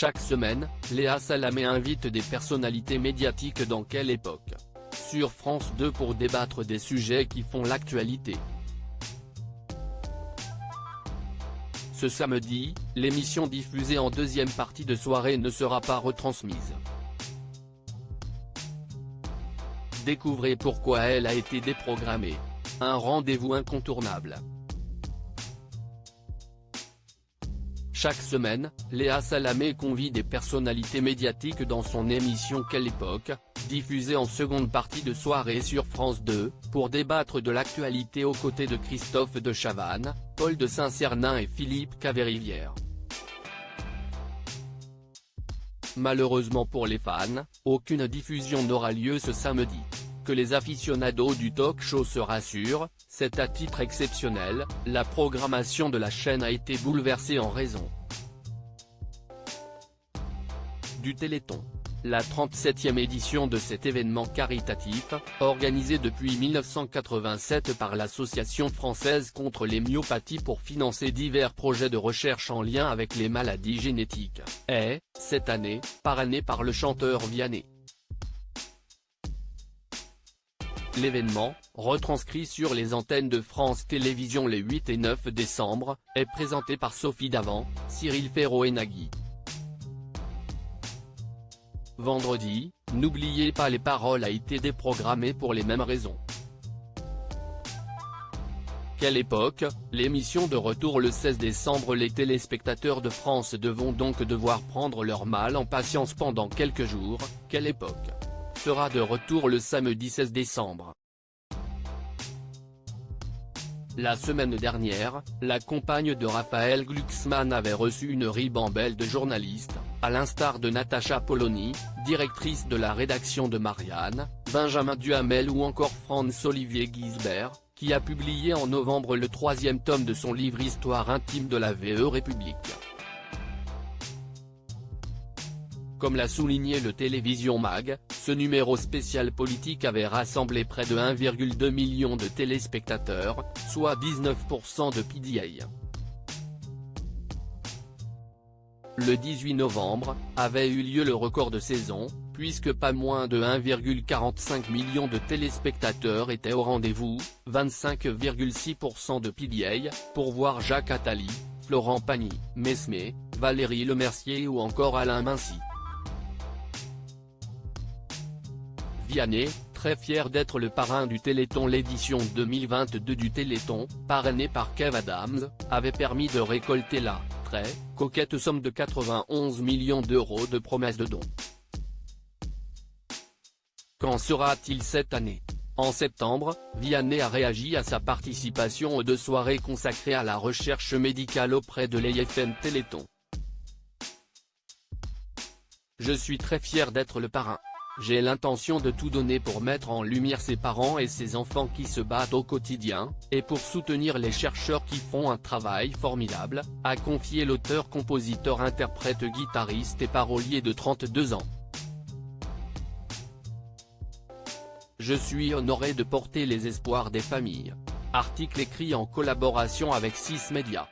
Chaque semaine, Léa Salamé invite des personnalités médiatiques dans Quelle époque sur France 2 pour débattre des sujets qui font l'actualité. Ce samedi, l'émission diffusée en deuxième partie de soirée ne sera pas retransmise. Découvrez pourquoi elle a été déprogrammée. Un rendez-vous incontournable. Chaque semaine, Léa Salamé convie des personnalités médiatiques dans son émission Quelle époque, diffusée en seconde partie de soirée sur France 2, pour débattre de l'actualité aux côtés de Christophe de Chavannes, Paul de Saint-Cernin et Philippe Caverivière. Malheureusement pour les fans, aucune diffusion n'aura lieu ce samedi. Que les aficionados du talk-show se rassurent, c'est à titre exceptionnel, la programmation de la chaîne a été bouleversée en raison du Téléthon. La 37e édition de cet événement caritatif, organisé depuis 1987 par l'Association française contre les myopathies pour financer divers projets de recherche en lien avec les maladies génétiques, est, cette année, parrainée par le chanteur Vianney. L'événement, retranscrit sur les antennes de France Télévisions les 8 et 9 décembre, est présenté par Sophie Davant, Cyril Ferraud et Nagui. Vendredi, N'oubliez pas les paroles a été déprogrammé pour les mêmes raisons. Quelle époque, l'émission de retour le 16 décembre. Les téléspectateurs de France 2 vont donc devoir prendre leur mal en patience pendant quelques jours. Quelle époque sera de retour le samedi 16 décembre. La semaine dernière, la compagne de Raphaël Glucksmann avait reçu une ribambelle de journalistes, à l'instar de Natacha Polony, directrice de la rédaction de Marianne, Benjamin Duhamel ou encore Franz-Olivier Gisbert, qui a publié en novembre le 3e tome de son livre Histoire intime de la VE République. Comme l'a souligné le Télévision Mag, ce numéro spécial politique avait rassemblé près de 1,2 million de téléspectateurs, soit 19% de PDA. Le 18 novembre, avait eu lieu le record de saison, puisque pas moins de 1,45 million de téléspectateurs étaient au rendez-vous, 25,6% de PDA, pour voir Jacques Attali, Florent Pagny, Mesmé, Valérie Lemercier ou encore Alain Mincy. Vianney, très fier d'être le parrain du Téléthon. L'édition 2022 du Téléthon, parrainé par Kev Adams, avait permis de récolter la très coquette somme de 91 millions d'euros de promesses de dons. Qu'en sera-t-il cette année? En septembre, Vianney a réagi à sa participation aux 2 soirées consacrées à la recherche médicale auprès de l'IFM Téléthon. Je suis très fier d'être le parrain. J'ai l'intention de tout donner pour mettre en lumière ces parents et ces enfants qui se battent au quotidien, et pour soutenir les chercheurs qui font un travail formidable, a confié l'auteur, compositeur, interprète, guitariste et parolier de 32 ans. Je suis honoré de porter les espoirs des familles. Article écrit en collaboration avec 6 Médias.